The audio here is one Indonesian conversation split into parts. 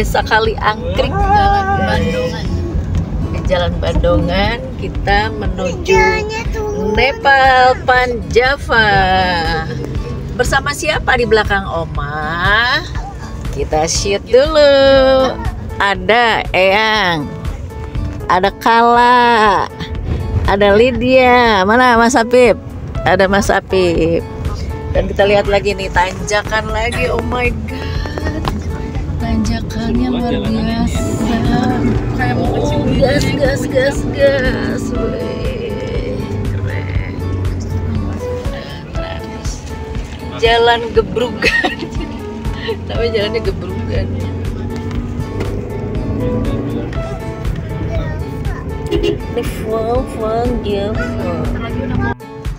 Desa Kaliangkrik, Jalan Bandongan. Ke Jalan Bandongan kita menuju Nepal Panjava. Bersama siapa di belakang Oma? Kita shoot dulu. Ada Eyang, ada Kala, ada Lydia. Mana Mas Apip? Ada Mas Apip. Dan kita lihat lagi nih, tanjakan lagi. Oh my god, tanjakannya luar biasa. Kayak mau gas. Wih, keren. Jalan gebrugan. Tapi jalannya gebrugan.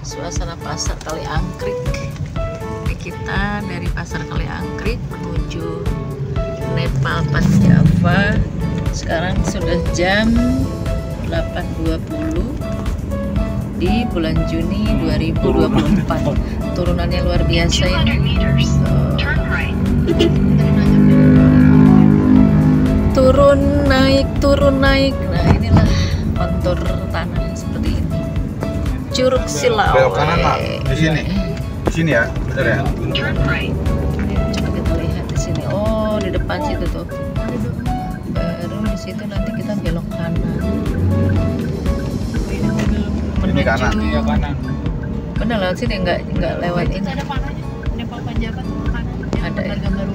Suasana pasar Kaliangkrik. Kita dari pasar Kaliangkrik menuju Nepal Panjava. Sekarang sudah jam 8.20 di bulan Juni 2024. Turunannya luar biasa ini. Turun naik. Nah, inilah kontur tanah seperti ini. Curug Silau. Belok kanan Mak, di sini. Di sini ya, benar ya? Coba kita lihat di sini. Oh, di depan situ tuh. Baru di situ nanti kita belok kanan. Ini kanan. Iya kanan. Bener lewat sini, nggak lewat ini. Ada panahnya, Nepal Panjava tuh kanan. Ada ya? Gambar.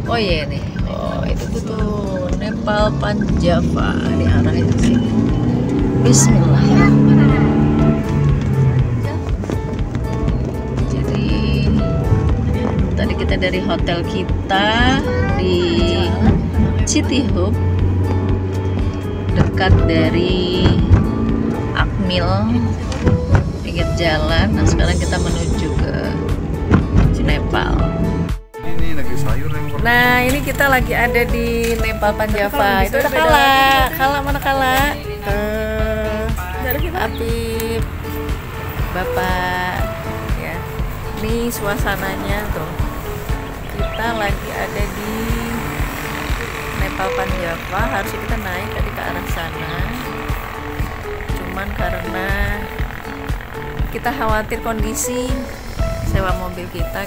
Oh iya nih. Oh itu tuh Nepal Panjava di arah itu sini. Bismillahirrahmanirrahim. Jadi tadi kita dari hotel kita di City Hub, dekat dari Akmil, pinggir jalan. Nah sekarang kita menuju ke Nepal. Ini negeri sayur yang Nah ini kita lagi ada di Nepal Panjava. Itu ada Kala mana Kala? Apip, Bapak, ya. Ini suasananya tuh. Kita lagi ada di Nepal Panjava. Harusnya kita naik tadi ke arah sana. Cuman karena kita khawatir kondisi sewa mobil kita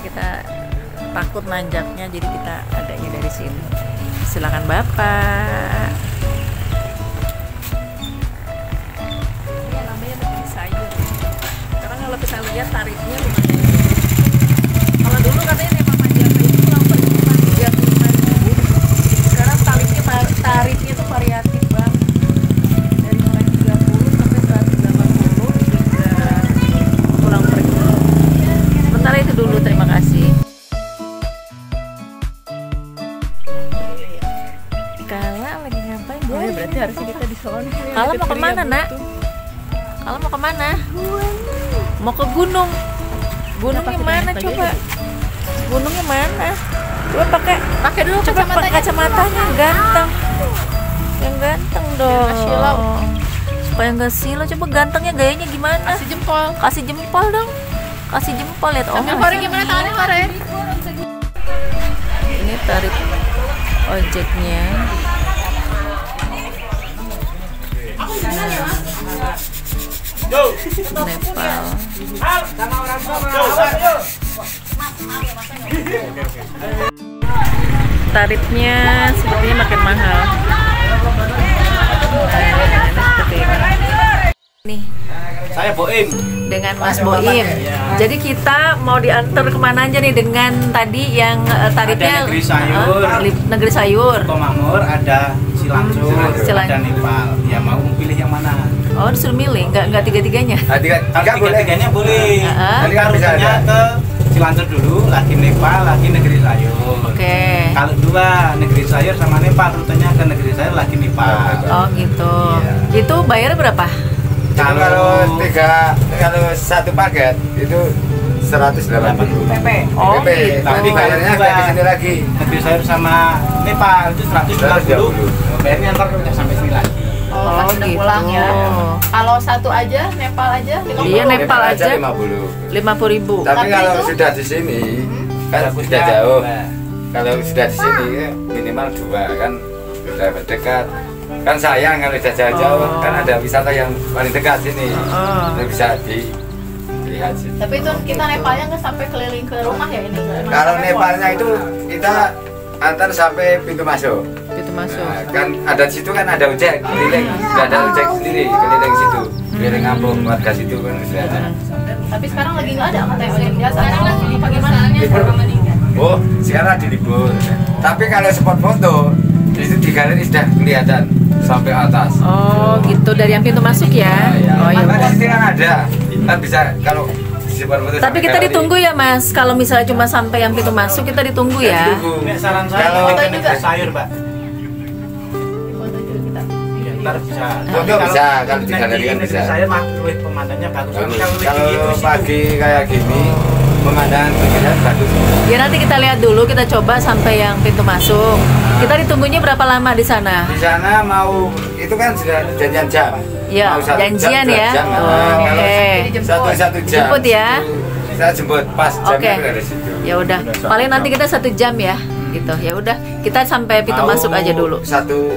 takut nanjaknya, jadi kita adanya dari sini. Silakan Bapak. Ini namanya negeri sayur. Sekarang kalau kita lihat tarifnya lumayan. Kalau dulu katanya Nepal Panjava itu pulang pergi cuma 35.000. Sekarang tarifnya tuh variatif bang. Dari mulai 30 sampai 180 hingga pulang pergi. Sementara itu dulu, terima kasih. Kala lagi ngapain? Oh ya berarti harusnya kita di sana. Kala mau kemana nak? Kala mau kemana? Mau ke gunung. Gunungnya mana coba? Gunungnya mana? Coba pakai dulu kacamatanya ganteng. Yang ganteng dong. Supaya nggak silau. Coba gantengnya gayanya gimana? Kasih jempol. Kasih jempol dong. Kasih jempol lihat. Oh. Kore gimana tangannya Kore? Ini tarif ojeknya. Nepal. Tarifnya sepertinya makin mahal. Seperti ini. Nih. Saya Boim. Dengan Mas Boim. Jadi kita mau diantar kemana aja nih dengan tadi yang tarifnya? Ada negeri sayur. Negeri sayur. Makmur, ada Cilanjur, ada Nepal. Ya mau pilih yang mana? Oh disuruh milih, nggak tiga-tiganya? Tiga-tiganya boleh. Nanti kan bisa Rutenya ke Cilanjur dulu, lagi Nepal, lagi negeri sayur. Oke. Kalau dua negeri sayur sama Nepal, rutenya ke negeri sayur, lagi Nepal. Oh gitu. Iya. Itu bayarnya berapa? Kalau satu paket itu 180 PP. Oh PP. gitu. Tapi bayarnya kayak di sini lagi. Negeri sayur sama Nepal itu 150. Bayarnya ntar udah sampai sini lagi. Oh, pas udah gitu. pulang ya. Kalau satu aja, Nepal aja 50. Iya, Nepal aja 50.000. 50.000. Tapi Tapi kalau itu- sudah di sini kan sudah jauh. Kalau sudah di sini minimal 2 kan sudah dekat. Kan sayang kalau sudah jauh-jauh, kan ada wisata yang paling dekat sini. Itu bisa dilihat sini. Tapi itu kita Nepalnya nggak sampai keliling ke rumah ya ini? Kalau Nepalnya itu kita antar sampai pintu masuk. Pintu masuk. Nah, kan ada di situ kan ada ojek keliling, sudah ada ojek sendiri keliling situ, keliling kampung warga situ kan sudah ada. Tapi sekarang lagi nggak ada katanya ojek biasa. Sekarang lagi bagaimana? Oh, sekarang di libur. Tapi kalau spot foto di situ di galeri sudah kelihatan sampai atas. Oh, gitu dari yang pintu masuk ya. Oh iya. Di sini kan ada. Kan bisa kalau spot foto. Tapi kita ditunggu ya Mas. Kalau misalnya cuma sampai yang pintu masuk kita ditunggu ya. Ini saran saya Kalau kita ini sayur, Mbak. Foto juga kita. Ya, ntar bisa. Foto bisa, kalau di galeri kan bisa. Saya mah luwih pemandangannya bagus. Kalau pagi kayak gini pemandangan terlihat bagus. Ya nanti kita lihat dulu, kita coba sampai yang pintu masuk. Kita ditunggunya berapa lama di sana? Di sana mau itu kan sudah janjian jam. Ya, Mau 1 janjian jam, 2 ya. jam. Oh, Kalau oke. satu jam. Jemput ya. Saya jemput pas jamnya Oke. dari situ. Ya udah. Paling nanti kita 1 jam ya. Gitu. Ya udah. Kita sampai pintu Mau masuk aja dulu. Satu.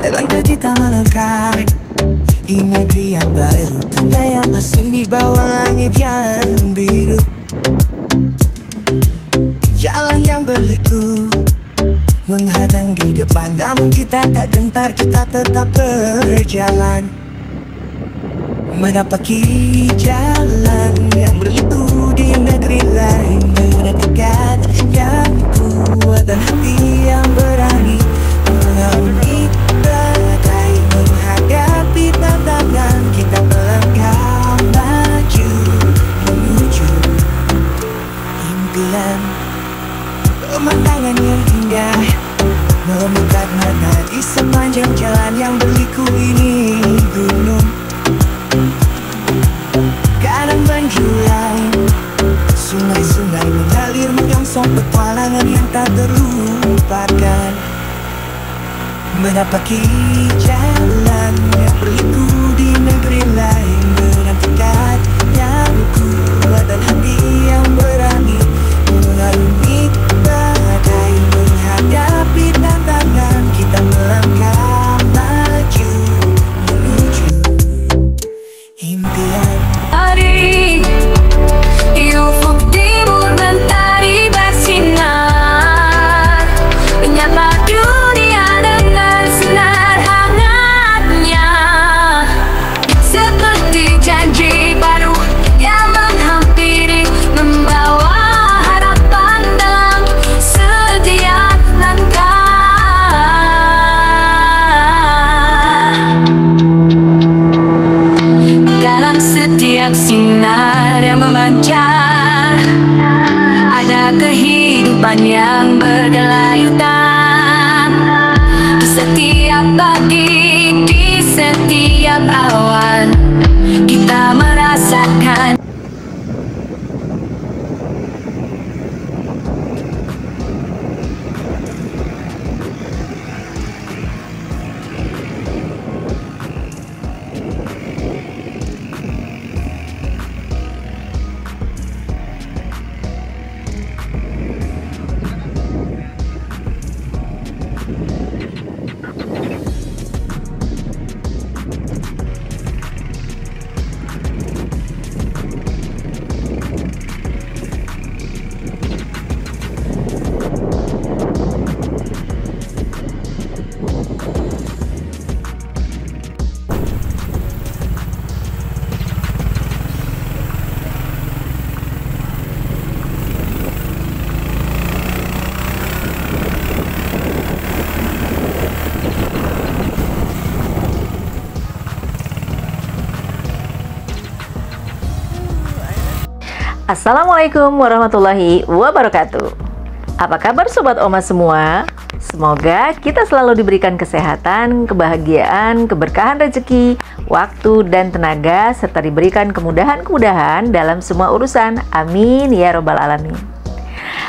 Langkah kita melangkah di negeri yang baru, tanda yang masih di bawah langit yang biru. Jalan yang berliku menghadang di depan, namun kita tak gentar, kita tetap berjalan menapaki jalan yang berliku di negeri lain, dengan tekad yang kuat dan hati yang berani mengalami badai, menghadapi tantangan. Kita melangkah maju menuju impian. Pemandangan yang indah memikat mata di sepanjang jalan yang berliku ini. Gunung kadang menjulang, sungai-sungai mengalir menyongsong petualangan yang tak terlupakan, menapaki jalan yang berliku di negeri lain, dengan tekad yang kuat dan hati yang berani mengarungi badai, menghadapi tantangan. Kita melangkah maju menuju impian. Hari ufuk timur mentari bersinar, menyapa dunia dengan sinar hangatnya, seperti janji baru yang menghampiri, membawa harapan dalam setiap langkah. Dalam setiap sinar yang memancar, ada kehidupan yang bergelayutan. Di setiap pagi, di setiap awan, kita merasakan. Assalamualaikum warahmatullahi wabarakatuh. Apa kabar Sobat Oma semua? Semoga kita selalu diberikan kesehatan, kebahagiaan, keberkahan rezeki, waktu, dan tenaga, serta diberikan kemudahan-kemudahan dalam semua urusan. Amin ya robbal alamin.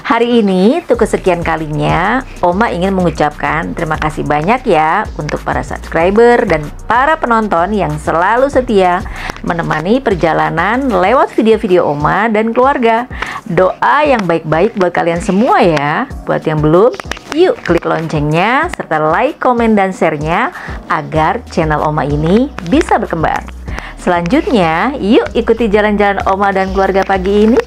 Hari ini, untuk kesekian kalinya, Oma ingin mengucapkan terima kasih banyak ya untuk para subscriber dan para penonton yang selalu setia menemani perjalanan lewat video-video Oma dan keluarga. Doa yang baik-baik buat kalian semua ya. Buat yang belum, yuk klik loncengnya serta like, komen, dan share-nya agar channel Oma ini bisa berkembang. Selanjutnya, yuk ikuti jalan-jalan Oma dan keluarga pagi ini.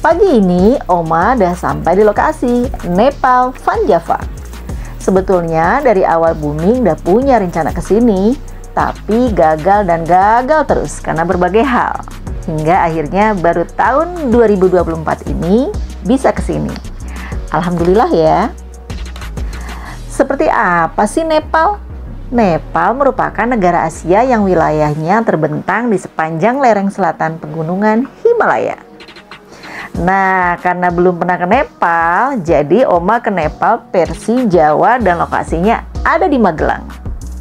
Pagi ini, Oma udah sampai di lokasi Nepal, Van Java. Sebetulnya dari awal booming udah punya rencana ke sini, tapi gagal dan gagal terus karena berbagai hal. Hingga akhirnya baru tahun 2024 ini bisa ke sini. Alhamdulillah ya. Seperti apa sih Nepal? Nepal merupakan negara Asia yang wilayahnya terbentang di sepanjang lereng selatan pegunungan Himalaya. Nah, karena belum pernah ke Nepal, jadi Oma ke Nepal versi Jawa dan lokasinya ada di Magelang,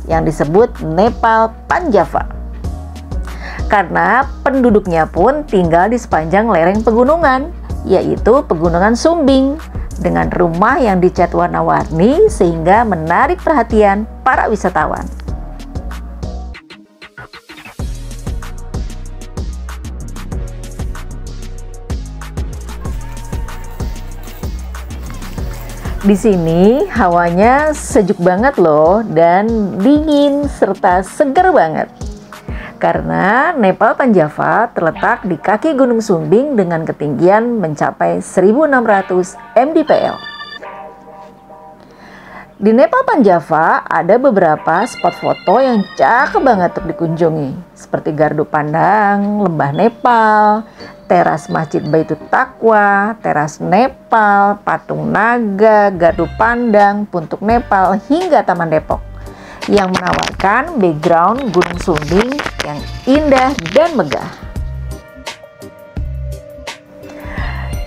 yang disebut Nepal Van Java. Karena penduduknya pun tinggal di sepanjang lereng pegunungan, yaitu Pegunungan Sumbing, dengan rumah yang dicat warna-warni sehingga menarik perhatian para wisatawan. Di sini hawanya sejuk banget loh dan dingin serta segar banget. Karena Nepal Van Java terletak di kaki Gunung Sumbing dengan ketinggian mencapai 1600 mdpl. Di Nepal Van Java ada beberapa spot foto yang cakep banget untuk dikunjungi, seperti Gardu Pandang, Lembah Nepal, teras Masjid Baitul Taqwa, teras Nepal, Patung Naga, Gardu Pandang, Puntuk Nepal, hingga Taman Depok yang menawarkan background Gunung Sumbing yang indah dan megah.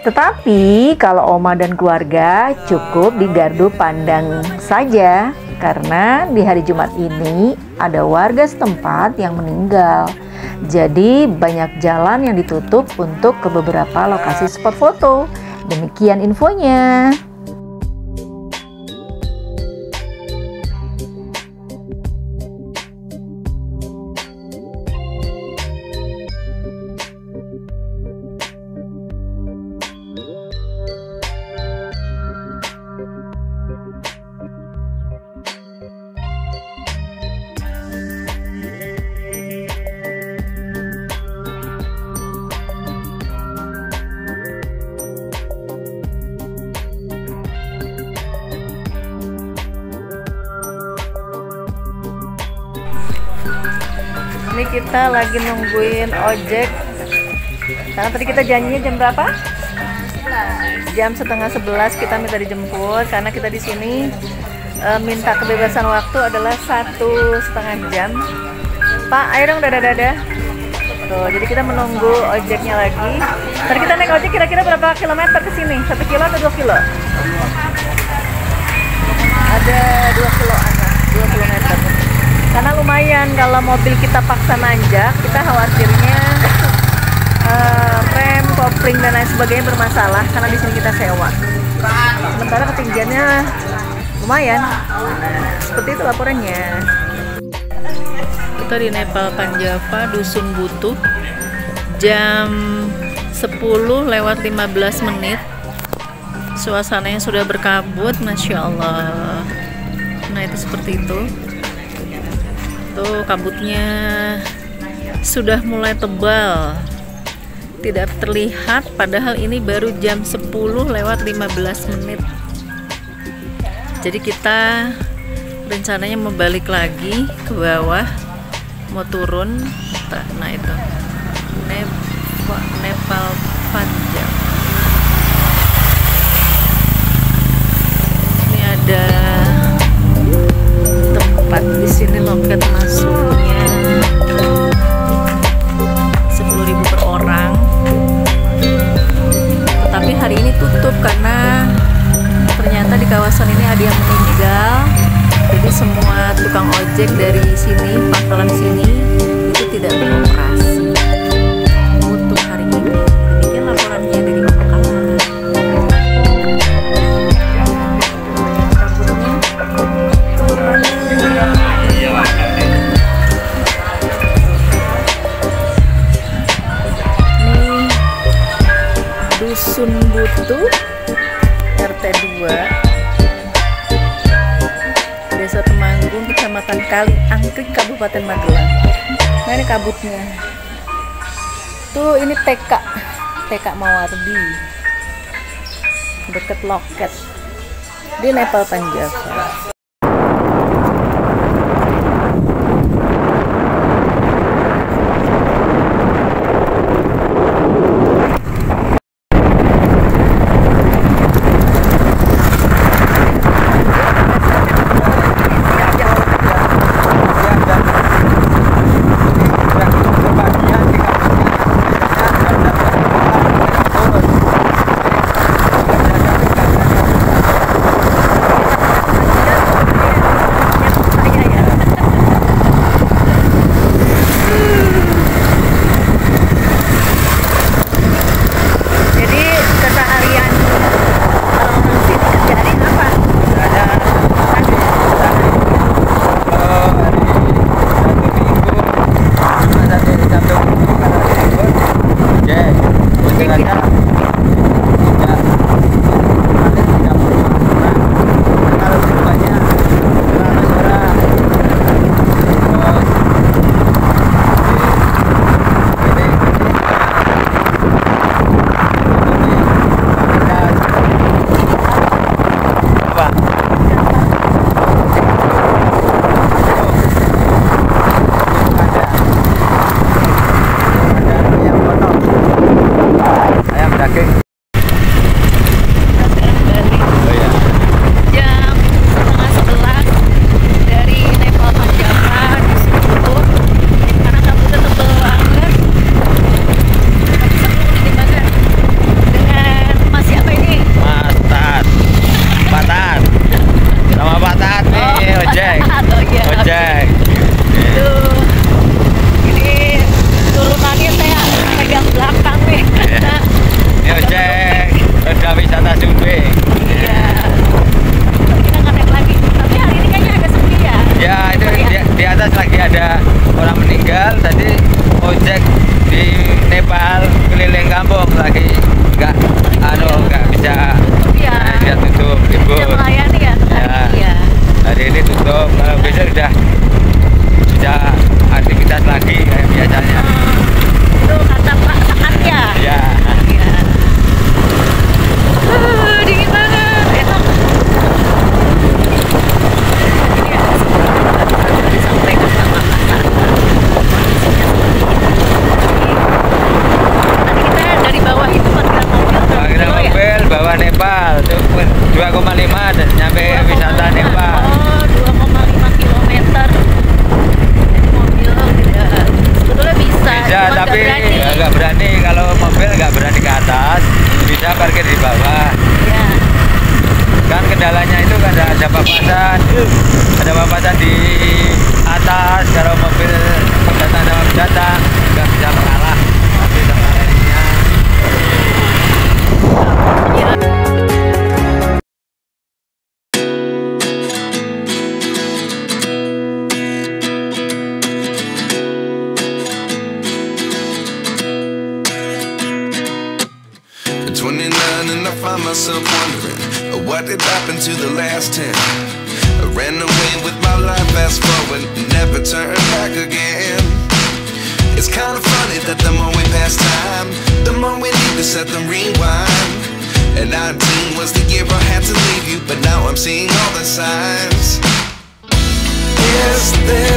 Tetapi kalau Oma dan keluarga cukup di Gardu Pandang saja, karena di hari Jumat ini ada warga setempat yang meninggal. Jadi banyak jalan yang ditutup untuk ke beberapa lokasi spot foto. Demikian infonya. Ini kita lagi nungguin ojek. Karena tadi kita janjinya jam berapa? Jam setengah 11 kita minta dijemput karena kita di sini minta kebebasan waktu adalah 1,5 jam. Pak, ayo dong dadah-dadah. Tuh, jadi kita menunggu ojeknya lagi. Tadi kita naik ojek kira-kira berapa kilometer ke sini? 1 kilo atau 2 kilo? Ada 2 kiloan lah, 2 kilometer. Karena lumayan kalau mobil kita paksa nanjak, kita khawatirnya rem, kopling dan lain sebagainya bermasalah karena di sini kita sewa. Sementara ketinggiannya lumayan. Seperti itu laporannya. Kita di Nepal Van Java, Dusun Butuh, jam 10:15. Suasananya sudah berkabut, Masya Allah. Nah itu seperti itu. Tuh kabutnya sudah mulai tebal, tidak terlihat padahal ini baru jam 10:15. Jadi kita rencananya mau balik lagi ke bawah, mau turun. Nah itu Nepal Van Java. Ini ada tempat di sini loket masuknya. tukang ojek dari sini, pangkalan sini itu tidak beroperasi untuk hari ini. Demikian laporannya dari pangkalan. Ini Dusun Butuh, RT 2, Desa Temanggung, Kecamatan Kali Angkrik, Kabupaten Magelang. Nah, ini kabutnya. Tuh, ini TK Mawardi, deket loket di Nepal Panjava. Ada papasan di atas, kalau mobil pendatang sama pendatang nggak bisa mengalah mobil sama lainnya. At 29 and I find myself wondering what did happen to the last 10. I ran away with my life, fast forward, never turn back again. It's kind of funny that the more we pass time, the more we need to set the rewind. And 19 was the year I had to leave you, but now I'm seeing all the signs. Is there